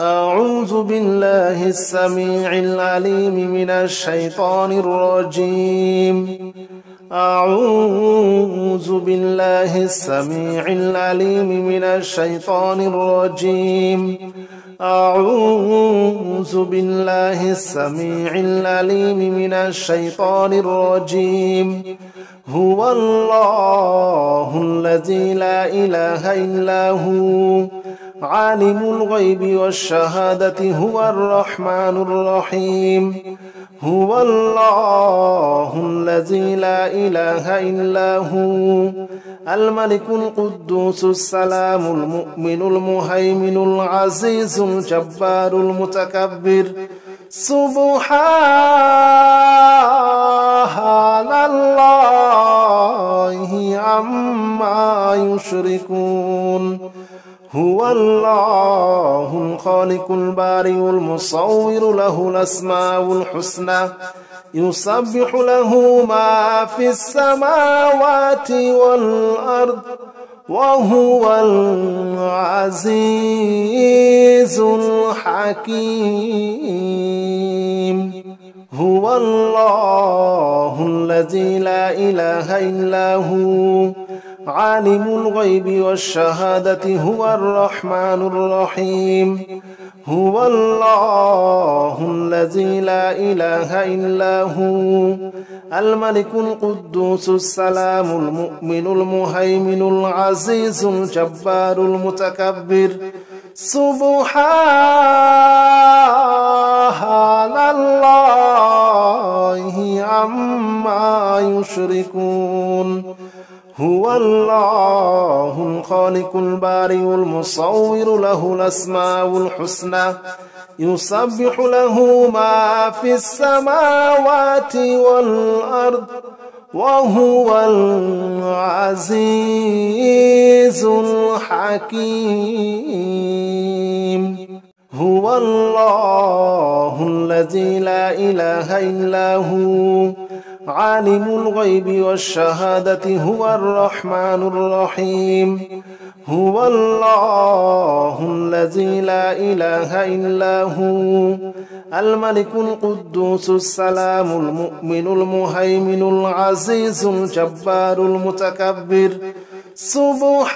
أعوذ بالله السميع العليم من الشيطان الرجيم. أعوذ بالله السميع العليم من الشيطان الرجيم. أعوذ بالله السميع العليم من الشيطان الرجيم. هو الله الذي لا إله إلا هو عالم الغيب والشهادة هو الرحمن الرحيم. هو الله الذي لا إله إلا هو الملك القدوس السلام المؤمن المهيمن العزيز الجبار المتكبر. سبحان الله عما يشركون. هو الله الخالق البارئ المصور له الأسماء الحسنى يسبح له ما في السماوات والأرض وهو العزيز الحكيم. هو الله الذي لا إله إلا هو عالم الغيب والشهادة هو الرحمن الرحيم. هو الله الذي لا إله إلا هو الملك القدوس السلام المؤمن المهيمن العزيز الجبار المتكبر. سبحان الله عما يشركون. هو الله الخالق البارئ المصور له الأسماء الحسنى يسبح له ما في السماوات والأرض وهو العزيز الحكيم. هو الله الذي لا إله إلا هو عالم الغيب والشهادة هو الرحمن الرحيم. هو الله الذي لا إله إلا هو الملك القدوس السلام المؤمن المهيمن العزيز الجبار المتكبر. سبحان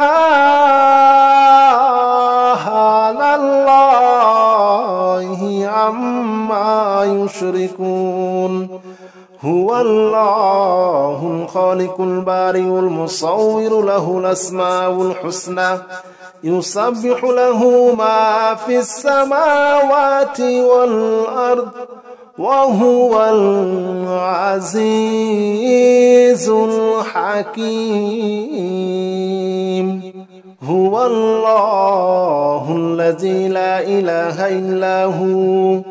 الله عما يشركون. هو الله الخالق البارئ المصور له الأسماء الحسنى يسبح له ما في السماوات والأرض وهو العزيز الحكيم. هو الله الذي لا إله إلا هو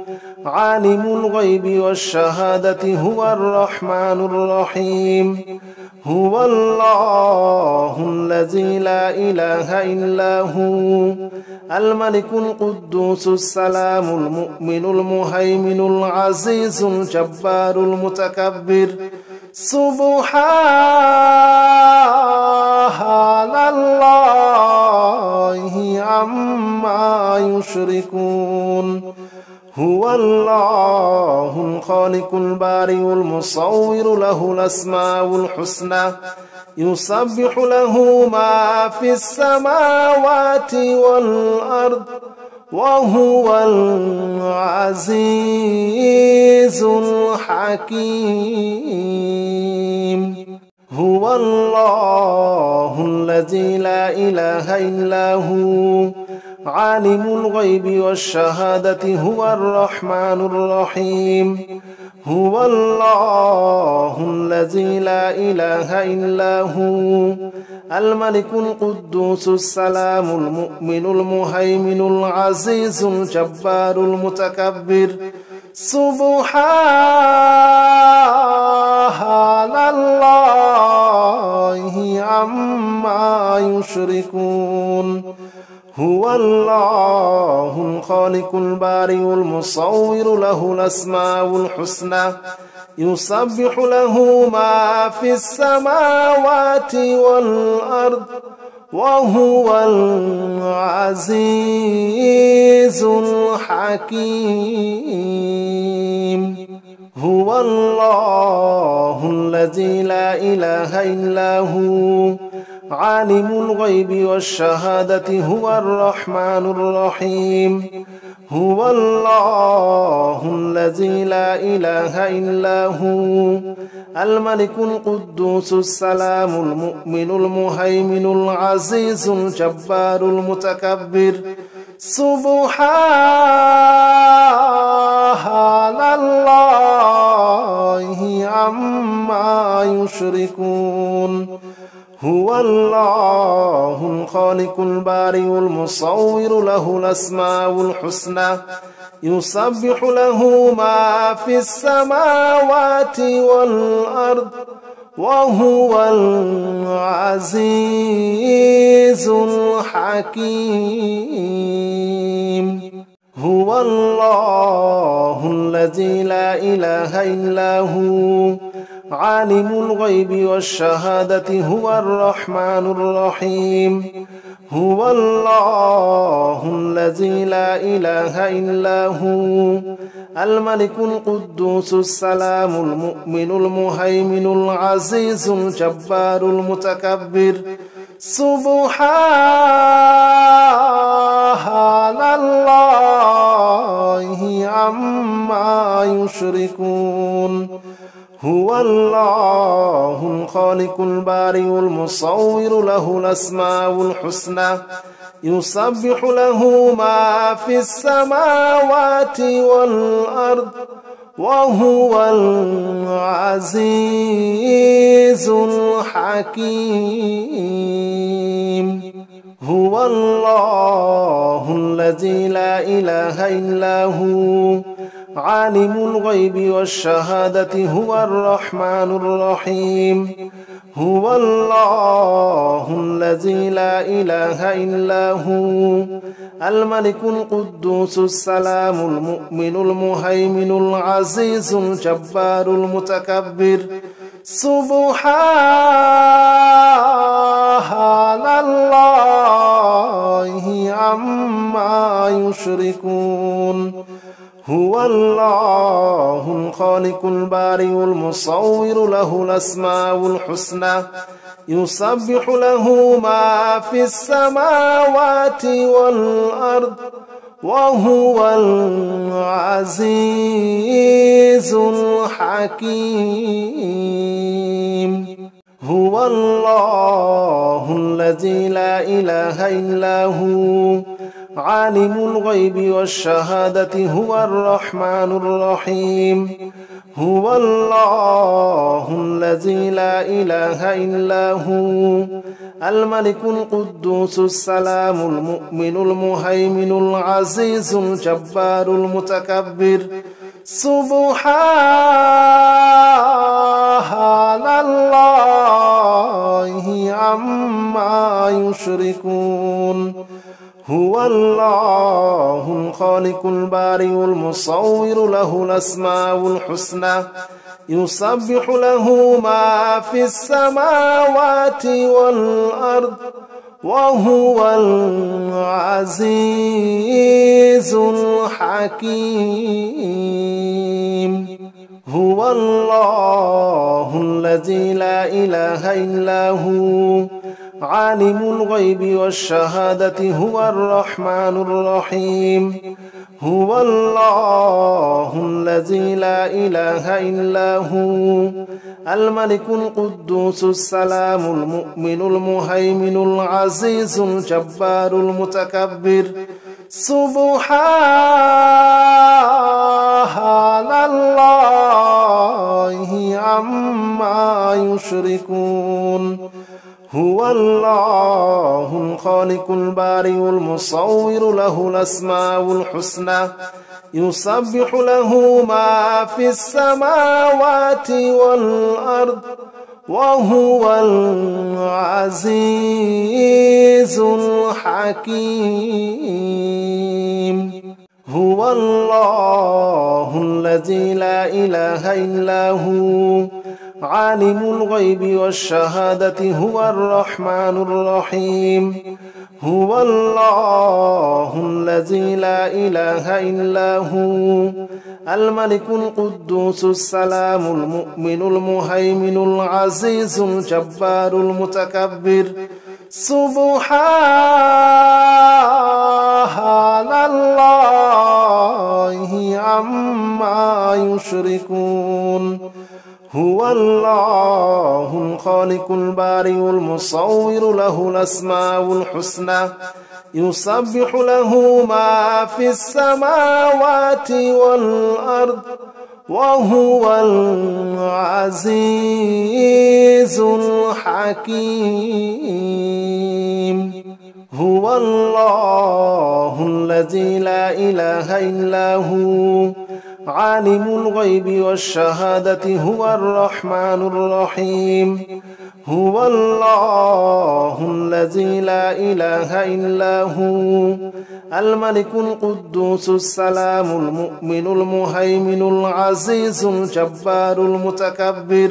عالم الغيب والشهادة هو الرحمن الرحيم. هو الله الذي لا إله إلا هو الملك القدوس السلام المؤمن المهيمن العزيز الجبار المتكبر. سبحان الله عما يشركون. هو الله الخالق البارئ المصور له الأسماء الحسنى يسبح له ما في السماوات والأرض وهو العزيز الحكيم. هو الله الذي لا إله إلا هو عالم الغيب والشهادة هو الرحمن الرحيم. هو الله الذي لا إله إلا هو الملك القدوس السلام المؤمن المهيمن العزيز الجبار المتكبر. سبحان الله عما يشركون. هو الله الخالق البارئ المصور له الأسماء الحسنى يسبح له ما في السماوات والأرض وهو العزيز الحكيم. هو الله الذي لا إله إلا هو عالم الغيب والشهادة هو الرحمن الرحيم. هو الله الذي لا إله إلا هو الملك القدوس السلام المؤمن المهيمن العزيز الجبار المتكبر. سبحان الله عما يشركون. هو الله الخالق البارئ المصور له الأسماء الحسنى يسبح له ما في السماوات والأرض وهو العزيز الحكيم. هو الله الذي لا إله إلا هو عالم الغيب والشهادة هو الرحمن الرحيم. هو الله الذي لا إله إلا هو الملك القدوس السلام المؤمن المهيمن العزيز الجبار المتكبر. سبحان الله عما يشركون. هو الله الخالق البارئ المصور له الأسماء الحسنى يسبح له ما في السماوات والأرض وهو العزيز الحكيم. هو الله الذي لا إله إلا هو عالم الغيب والشهادة هو الرحمن الرحيم. هو الله الذي لا إله إلا هو الملك القدوس السلام المؤمن المهيمن العزيز الجبار المتكبر. سبحان الله عما يشركون. هو الله الخالق البارئ المصور له الأسماء الحسنى يسبح له ما في السماوات والأرض وهو العزيز الحكيم. هو الله الذي لا إله إلا هو عالم الغيب والشهادة هو الرحمن الرحيم. هو الله الذي لا إله إلا هو الملك القدوس السلام المؤمن المهيمن العزيز الجبار المتكبر. سبحان الله عما يشركون. هو الله الخالق البارئ المصور له الأسماء الحسنى يسبح له ما في السماوات والأرض وهو العزيز الحكيم. هو الله الذي لا إله إلا هو عالم الغيب والشهادة هو الرحمن الرحيم. هو الله الذي لا إله إلا هو الملك القدوس السلام المؤمن المهيمن العزيز الجبار المتكبر. سبحان الله عما يشركون. هو الله الخالق البارئ المصور له الأسماء الحسنى يسبح له ما في السماوات والأرض وهو العزيز الحكيم. هو الله الذي لا إله إلا هو عالم الغيب والشهادة هو الرحمن الرحيم هو الله الذي لا إله إلا هو الملك القدوس السلام المؤمن المهيمن العزيز الجبار المتكبر سبحان الله عما يشركون هو الله الخالق البارئ المصور له الأسماء الحسنى يسبح له ما في السماوات والأرض وهو العزيز الحكيم هو الله الذي لا إله إلا هو عالم الغيب والشهادة هو الرحمن الرحيم هو الله الذي لا إله إلا هو الملك القدوس السلام المؤمن المهيمن العزيز الجبار المتكبر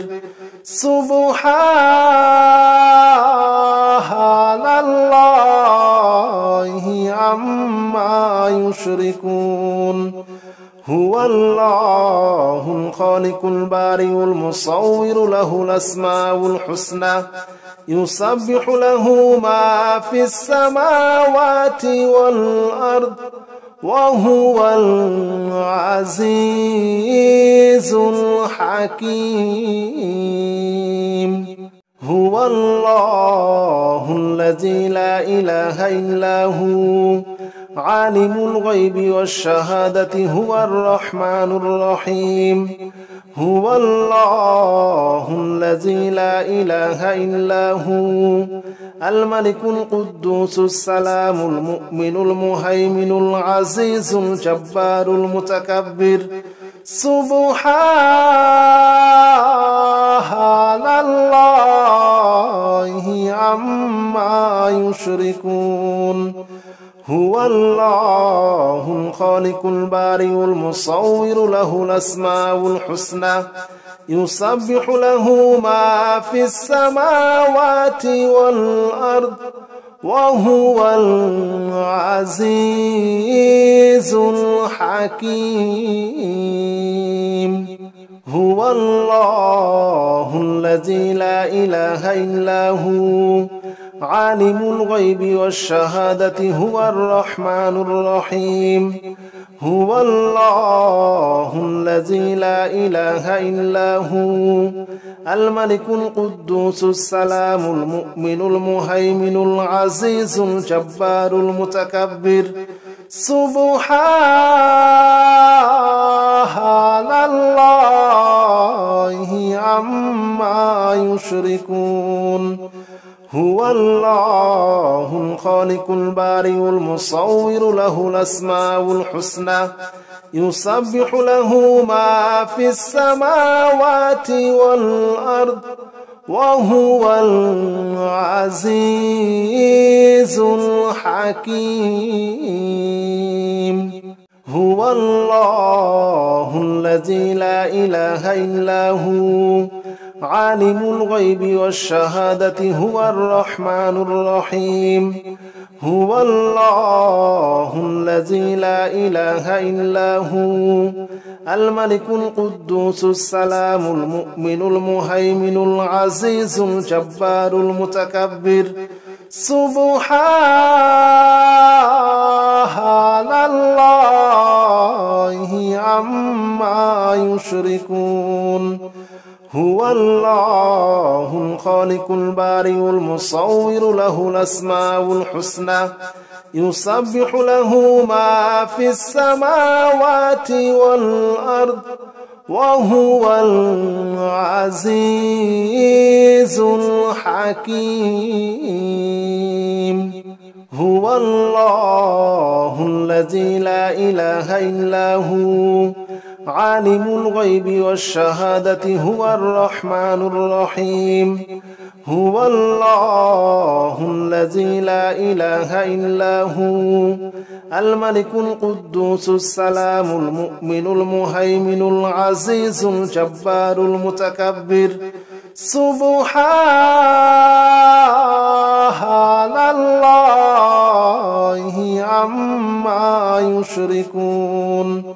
سبحان الله عما يشركون هو الله الخالق البارئ المصور له الأسماء الحسنى يسبح له ما في السماوات والأرض وهو العزيز الحكيم هو الله الذي لا إله إلا هو عالم الغيب والشهادة هو الرحمن الرحيم هو الله الذي لا إله إلا هو الملك القدوس السلام المؤمن المهيمن العزيز الجبار المتكبر سبحان الله عما يشركون هو الله الخالق البارئ المصور له الأسماء الحسنى يسبح له ما في السماوات والأرض وهو العزيز الحكيم هو الله الذي لا إله إلا هو عالم الغيب والشهادة هو الرحمن الرحيم هو الله الذي لا إله إلا هو الملك القدوس السلام المؤمن المهيمن العزيز الجبار المتكبر سبحان الله عما يشركون هو الله الخالق البارئ المصور له الأسماء الحسنى يسبح له ما في السماوات والأرض وهو العزيز الحكيم هو الله الذي لا إله إلا هو عالم الغيب والشهادة هو الرحمن الرحيم هو الله الذي لا إله إلا هو الملك القدوس السلام المؤمن المهيمن العزيز الجبار المتكبر سبحان الله عما يشركون هو الله الخالق البارئ المصور له الأسماء الحسنى يسبح له ما في السماوات والأرض وهو العزيز الحكيم هو الله الذي لا إله إلا هو عالم الغيب والشهادة هو الرحمن الرحيم هو الله الذي لا إله إلا هو الملك القدوس السلام المؤمن المهيمن العزيز الجبار المتكبر سبحان الله عما يشركون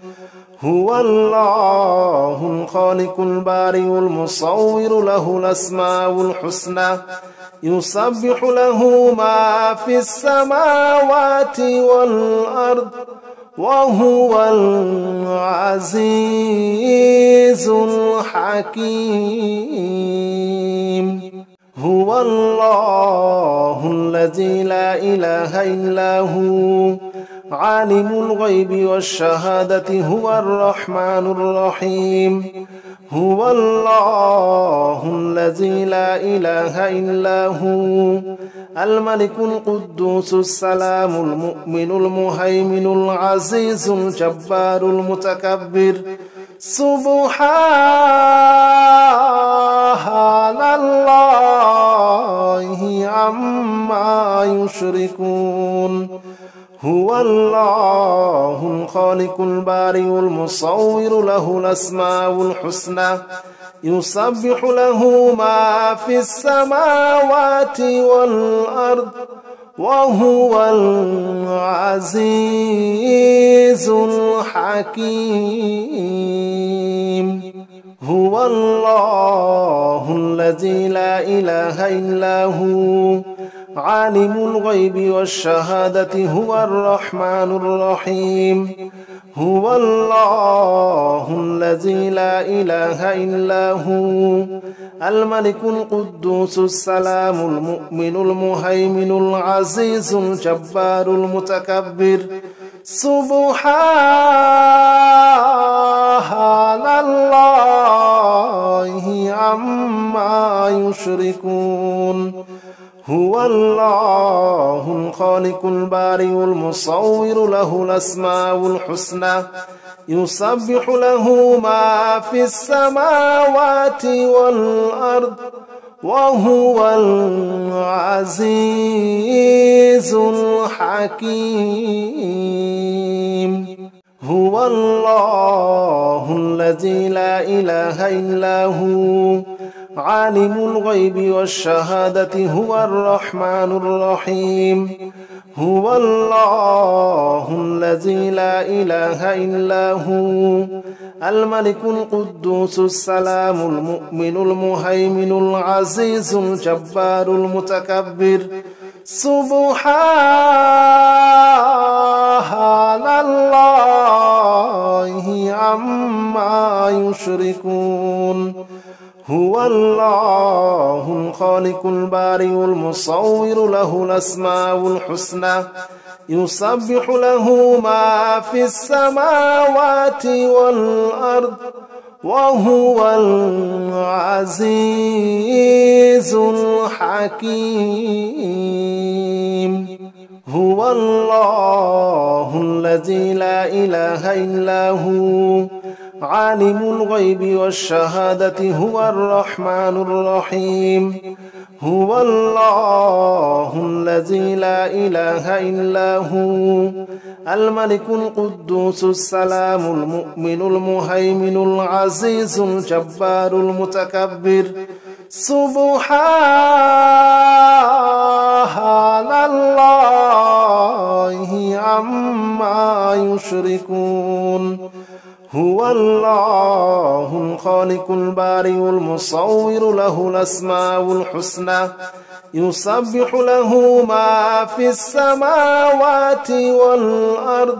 هو الله الخالق البارئ المصور له الأسماء الحسنى يسبح له ما في السماوات والأرض وهو العزيز الحكيم هو الله الذي لا إله إلا هو عالم الغيب والشهادة هو الرحمن الرحيم هو الله الذي لا إله إلا هو الملك القدوس السلام المؤمن المهيمن العزيز الجبار المتكبر سبحان الله عما يشركون هو الله الخالق البارئ المصور له الأسماء الحسنى يسبح له ما في السماوات والأرض وهو العزيز الحكيم هو الله الذي لا إله إلا هو عالم الغيب والشهادة هو الرحمن الرحيم هو الله الذي لا إله إلا هو الملك القدوس السلام المؤمن المهيمن العزيز الجبار المتكبر سبحان الله عما يشركون هو الله الخالق البارئ المصور له الأسماء الحسنى يسبح له ما في السماوات والأرض وهو العزيز الحكيم هو الله الذي لا إله إلا هو عالم الغيب والشهادة هو الرحمن الرحيم هو الله الذي لا إله إلا هو الملك القدوس السلام المؤمن المهيمن العزيز الجبار المتكبر سبحان الله عما يشركون هو الله الخالق البارئ المصور له الأسماء الحسنى يسبح له ما في السماوات والأرض وهو العزيز الحكيم هو الله الذي لا إله إلا هو عالم الغيب والشهادة هو الرحمن الرحيم هو الله الذي لا إله إلا هو الملك القدوس السلام المؤمن المهيمن العزيز الجبار المتكبر سبحان الله عما يشركون هو الله الخالق البارئ المصور له الأسماء الحسنى يسبح له ما في السماوات والأرض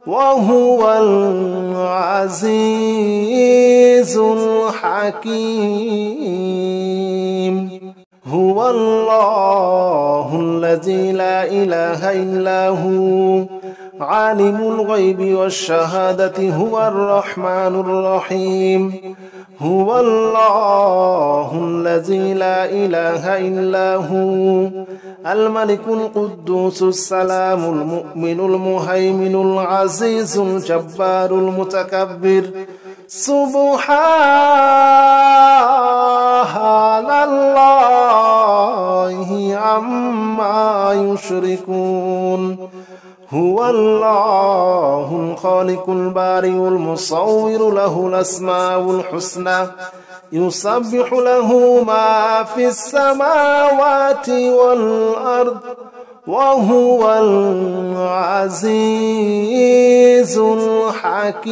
وهو العزيز الحكيم هو الله الذي لا إله إلا هو عالم الغيب والشهادة هو الرحمن الرحيم هو الله الذي لا إله إلا هو الملك القدوس السلام المؤمن المهيمن العزيز الجبار المتكبر سبحان الله عما يشركون هو الله الخالق البارئ المصور له الأسماء الحسنى يسبح له ما في السماوات والأرض وهو العزيز الحكيم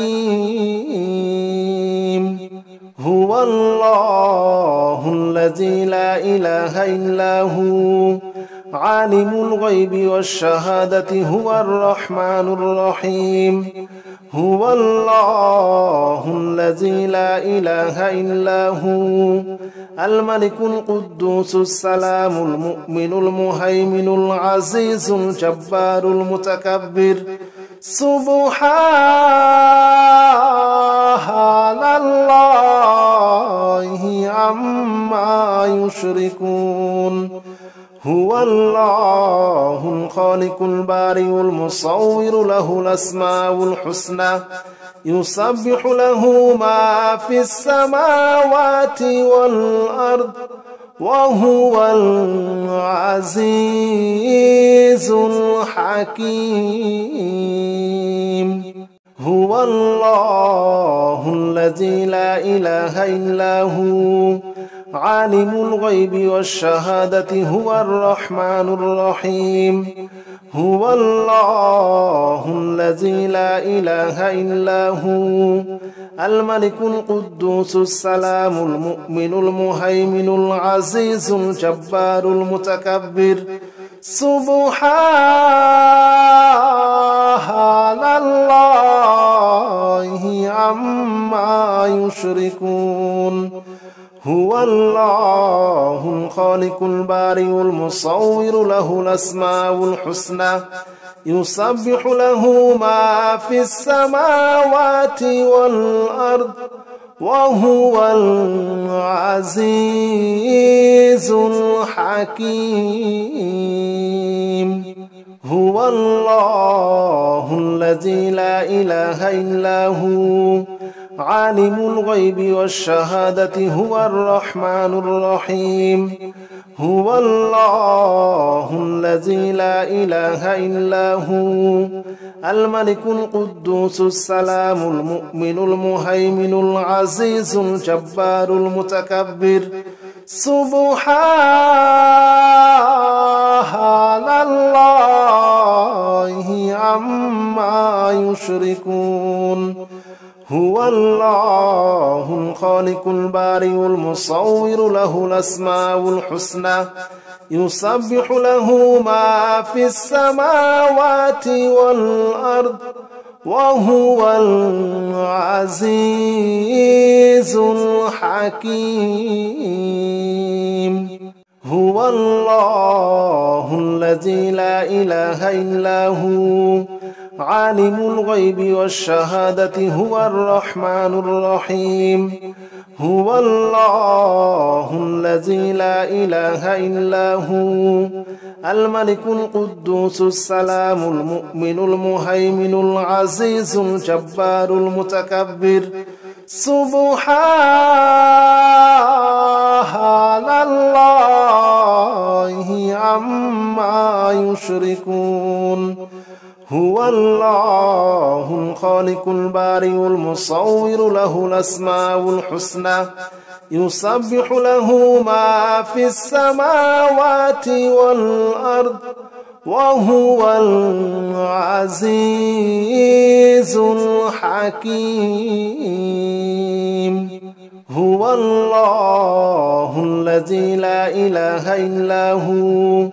هو الله الذي لا إله إلا هو عالم الغيب والشهادة هو الرحمن الرحيم هو الله الذي لا إله إلا هو الملك القدوس السلام المؤمن المهيمن العزيز الجبار المتكبر سبحان الله عما يشركون هو الله الخالق البارئ المصور له الأسماء الحسنى يسبح له ما في السماوات والأرض وهو العزيز الحكيم هو الله الذي لا إله إلا هو عالم الغيب والشهادة هو الرحمن الرحيم هو الله الذي لا إله إلا هو الملك القدوس السلام المؤمن المهيمن العزيز الجبار المتكبر سبحان الله عما يشركون هو الله الخالق البارئ المصور له الأسماء الحسنى يسبح له ما في السماوات والأرض وهو العزيز الحكيم هو الله الذي لا إله إلا هو عالم الغيب والشهادة هو الرحمن الرحيم هو الله الذي لا إله إلا هو الملك القدوس السلام المؤمن المهيمن العزيز الجبار المتكبر سبحان الله عما يشركون هو الله الخالق البارئ المصور له الأسماء الحسنى يسبح له ما في السماوات والأرض وهو العزيز الحكيم هو الله الذي لا إله إلا هو عالم الغيب والشهادة هو الرحمن الرحيم هو الله الذي لا إله إلا هو الملك القدوس السلام المؤمن المهيمن العزيز الجبار المتكبر سبحان الله عما يشركون هو الله الخالق البارئ المصور له الأسماء الحسنى يسبح له ما في السماوات والأرض وهو العزيز الحكيم هو الله الذي لا إله إلا هو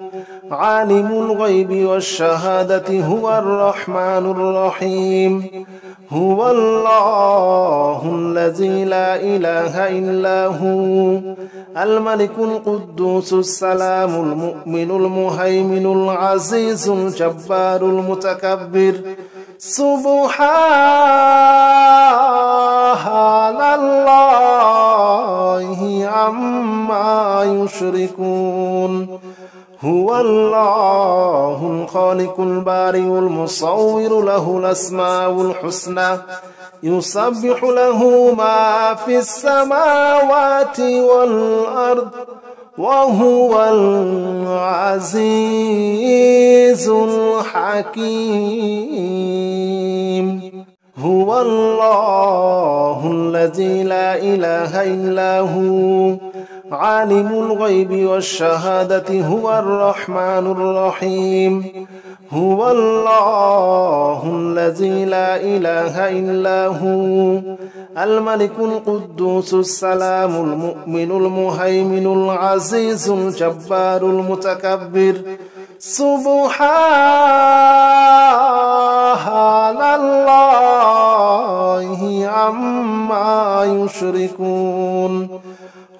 عالم الغيب والشهادة هو الرحمن الرحيم هو الله الذي لا إله إلا هو الملك القدوس السلام المؤمن المهيمن العزيز الجبار المتكبر سبحان الله عما يشركون هو الله الخالق البارئ المصور له الأسماء الحسنى يسبح له ما في السماوات والأرض وهو العزيز الحكيم. هو الله الذي لا إله إلا هو عالم الغيب والشهادة هو الرحمن الرحيم. هو الله الذي لا إله إلا هو الملك القدوس السلام المؤمن المهيمن العزيز الجبار المتكبر. سبحان الله عما يشركون.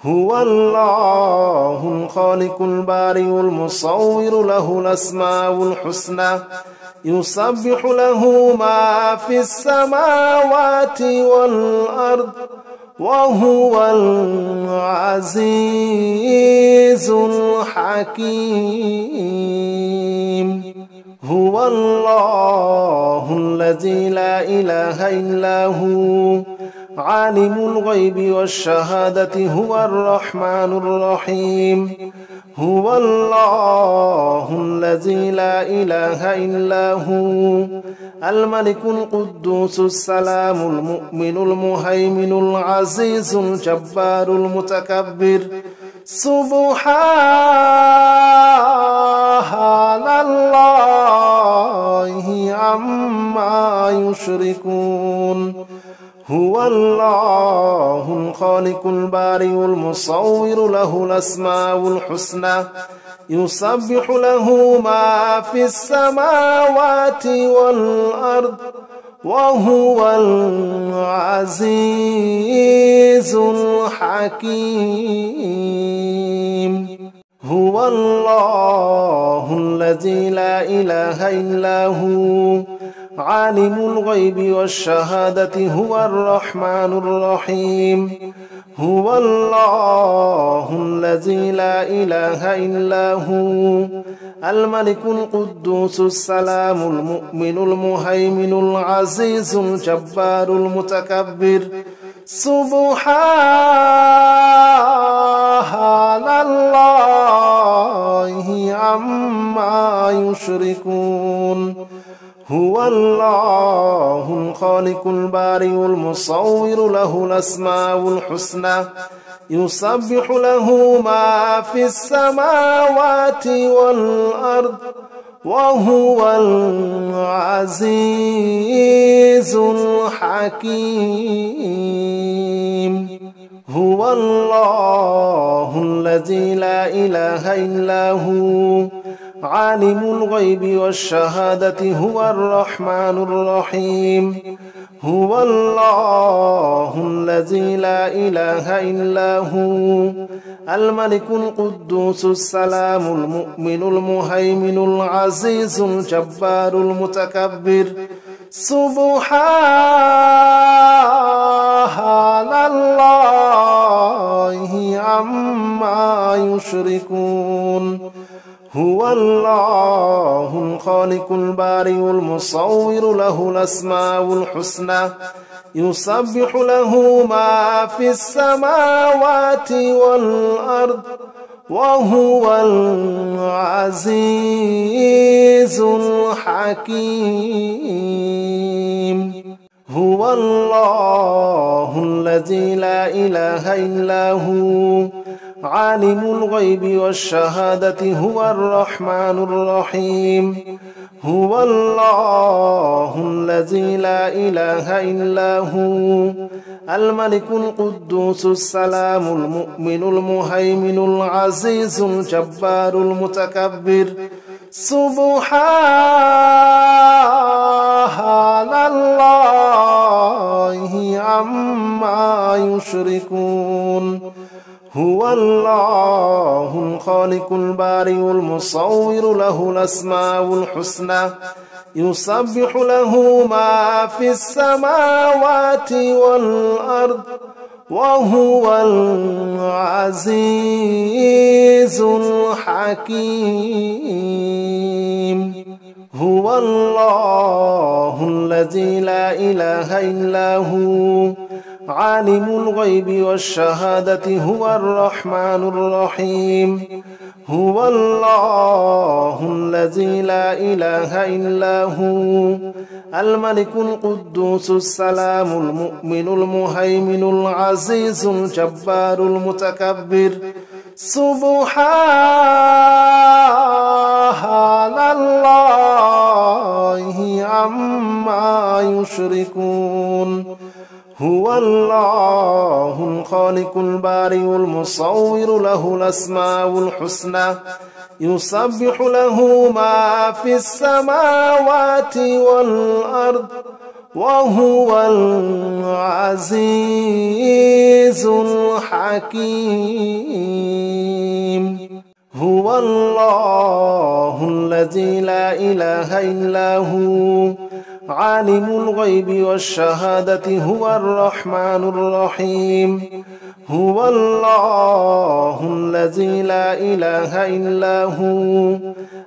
هو الله الخالق البارئ المصور له الأسماء الحسنى يسبح له ما في السماوات والأرض وهو العزيز الحكيم. هو الله الذي لا إله إلا هو عالم الغيب والشهادة هو الرحمن الرحيم. هو الله الذي لا إله إلا هو الملك القدوس السلام المؤمن المهيمن العزيز الجبار المتكبر. سبحان الله عما يشركون. هو الله الخالق البارئ المصور له الأسماء الحسنى يسبح له ما في السماوات والأرض وهو العزيز الحكيم. هو الله الذي لا إله إلا هو عالم الغيب والشهادة هو الرحمن الرحيم. هو الله الذي لا إله إلا هو الملك القدوس السلام المؤمن المهيمن العزيز الجبار المتكبر. سبحان الله عما يشركون. هو الله الخالق البارئ المصور له الأسماء الحسنى يسبح له ما في السماوات والأرض وهو العزيز الحكيم. هو الله الذي لا إله إلا هو عالم الغيب والشهادة هو الرحمن الرحيم. هو الله الذي لا إله إلا هو الملك القدوس السلام المؤمن المهيمن العزيز الجبار المتكبر. سبحان الله عما يشركون. هو الله الخالق البارئ المصور له الأسماء الحسنى يسبح له ما في السماوات والأرض وهو العزيز الحكيم. هو الله الذي لا إله إلا هو عالم الغيب والشهادة هو الرحمن الرحيم. هو الله الذي لا إله إلا هو الملك القدوس السلام المؤمن المهيمن العزيز الجبار المتكبر. سبحان الله عما يشركون. هو الله الخالق البارئ المصور له الأسماء الحسنى يسبح له ما في السماوات والأرض وهو العزيز الحكيم. هو الله الذي لا إله إلا هو عالم الغيب والشهادة هو الرحمن الرحيم هو الله الذي لا إله إلا هو الملك القدوس السلام المؤمن المهيمن العزيز الجبار المتكبر سبحان الله عما يشركون هو الله الخالق البارئ المصور له الأسماء الحسنى يسبح له ما في السماوات والأرض وهو العزيز الحكيم هو الله الذي لا إله إلا هو عالم الغيب والشهادة هو الرحمن الرحيم هو الله الذي لا إله إلا هو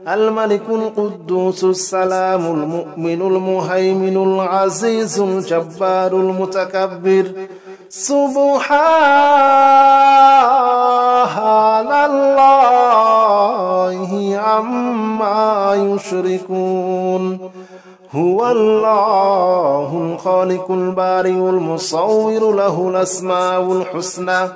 الملك القدوس السلام المؤمن المهيمن العزيز الجبار المتكبر سبحان الله عما يشركون هو الله الخالق البارئ المصور له الأسماء الحسنى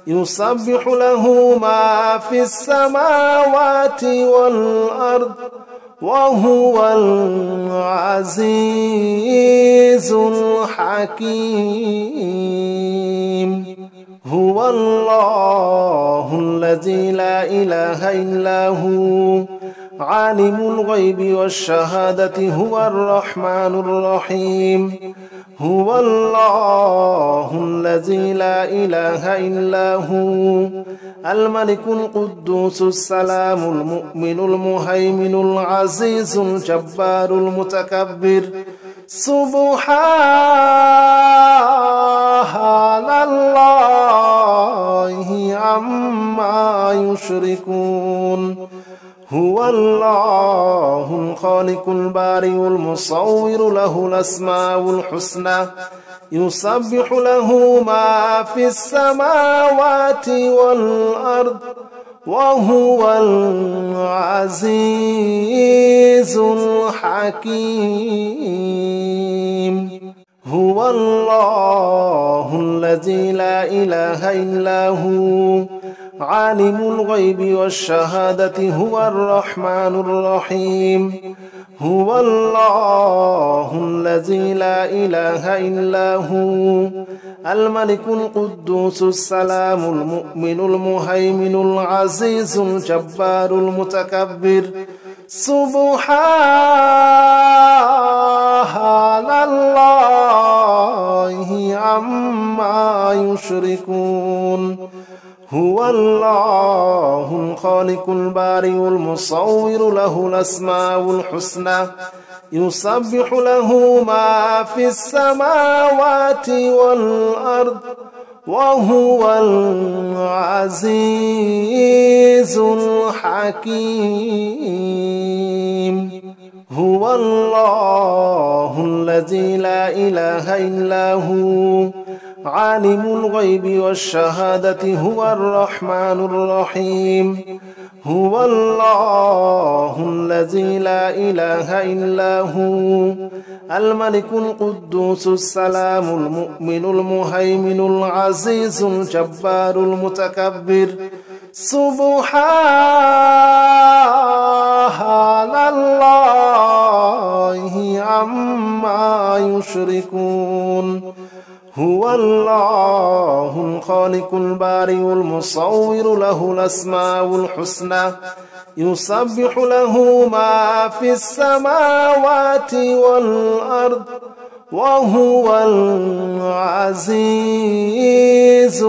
يسبح له ما في السماوات والأرض وهو العزيز الحكيم هو الله الذي لا إله إلا هو عالم الغيب والشهادة هو الرحمن الرحيم هو الله الذي لا إله إلا هو الملك القدوس السلام المؤمن المهيمن العزيز الجبار المتكبر سبحان الله عما يشركون هو الله الخالق البارئ المصور له الأسماء الحسنى يسبح له ما في السماوات والأرض وهو العزيز الحكيم هو الله الذي لا إله إلا هو عالم الغيب والشهادة هو الرحمن الرحيم هو الله الذي لا إله إلا هو الملك القدوس السلام المؤمن المهيمن العزيز الجبار المتكبر سبحان الله عما يشركون هو الله الخالق البارئ المصور له الأسماء الحسنى يسبح له ما في السماوات والأرض وهو العزيز الحكيم هو الله الذي لا إله إلا هو عالم الغيب والشهادة هو الرحمن الرحيم هو الله الذي لا إله إلا هو الملك القدوس السلام المؤمن المهيمن العزيز الجبار المتكبر سبحان الله عما يشركون هو الله الخالق البارئ المصور له الأسماء الحسنى يسبح له ما في السماوات والأرض وهو العزيز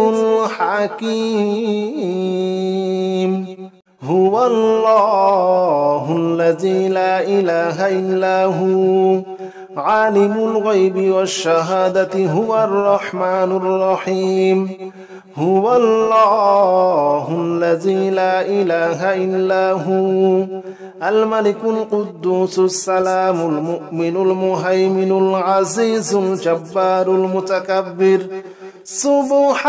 الحكيم هو الله الذي لا إله إلا هو عالم الغيب والشهادة هو الرحمن الرحيم هو الله الذي لا إله إلا هو الملك القدوس السلام المؤمن المهيمن العزيز الجبار المتكبر سبحان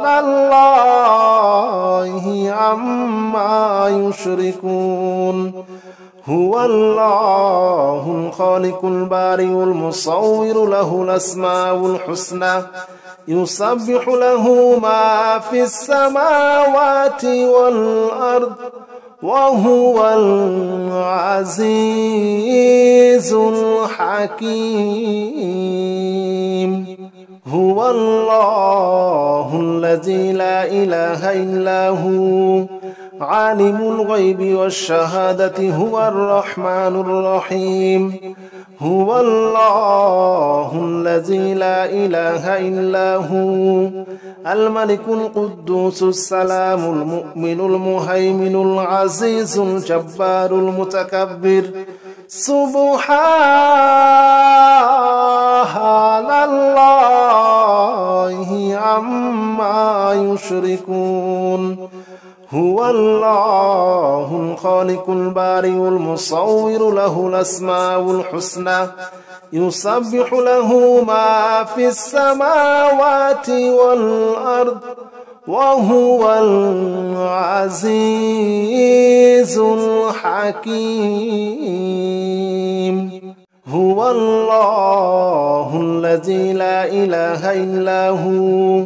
الله عما يشركون هو الله الخالق البارئ المصور له الأسماء الحسنى يسبح له ما في السماوات والأرض وهو العزيز الحكيم هو الله الذي لا إله إلا هو عالم الغيب والشهادة هو الرحمن الرحيم هو الله الذي لا إله إلا هو الملك القدوس السلام المؤمن المهيمن العزيز الجبار المتكبر سبحان الله عما يشركون هو الله الخالق البارئ المصور له الأسماء الحسنى يسبح له ما في السماوات والأرض وهو العزيز الحكيم هو الله الذي لا إله إلا هو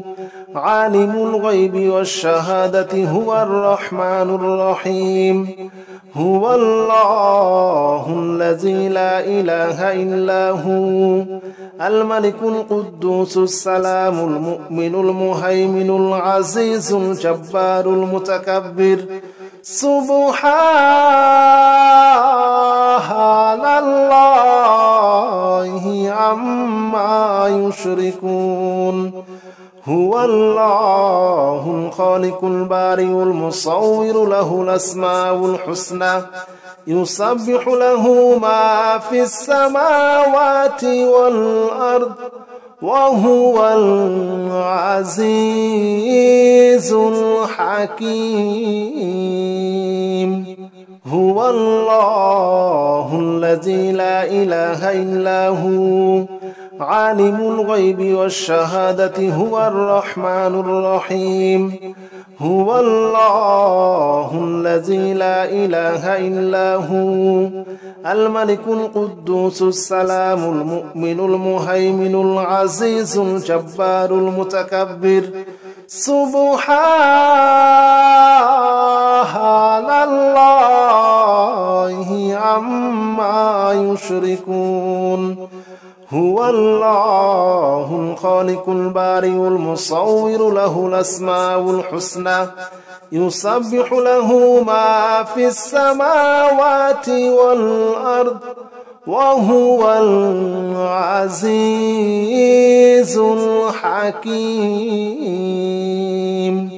عالم الغيب والشهادة هو الرحمن الرحيم هو الله الذي لا إله إلا هو الملك القدوس السلام المؤمن المهيمن العزيز الجبار المتكبر سبحان الله عما يشركون هو الله الخالق البارئ المصور له الأسماء الحسنى يسبح له ما في السماوات والأرض وهو العزيز الحكيم هو الله الذي لا إله إلا هو عالم الغيب والشهادة هو الرحمن الرحيم هو الله الذي لا إله إلا هو الملك القدوس السلام المؤمن المهيمن العزيز الجبار المتكبر سبحان الله عما يشركون هو الله الخالق البارئ المصور له الأسماء الحسنى يسبح له ما في السماوات والأرض وهو العزيز الحكيم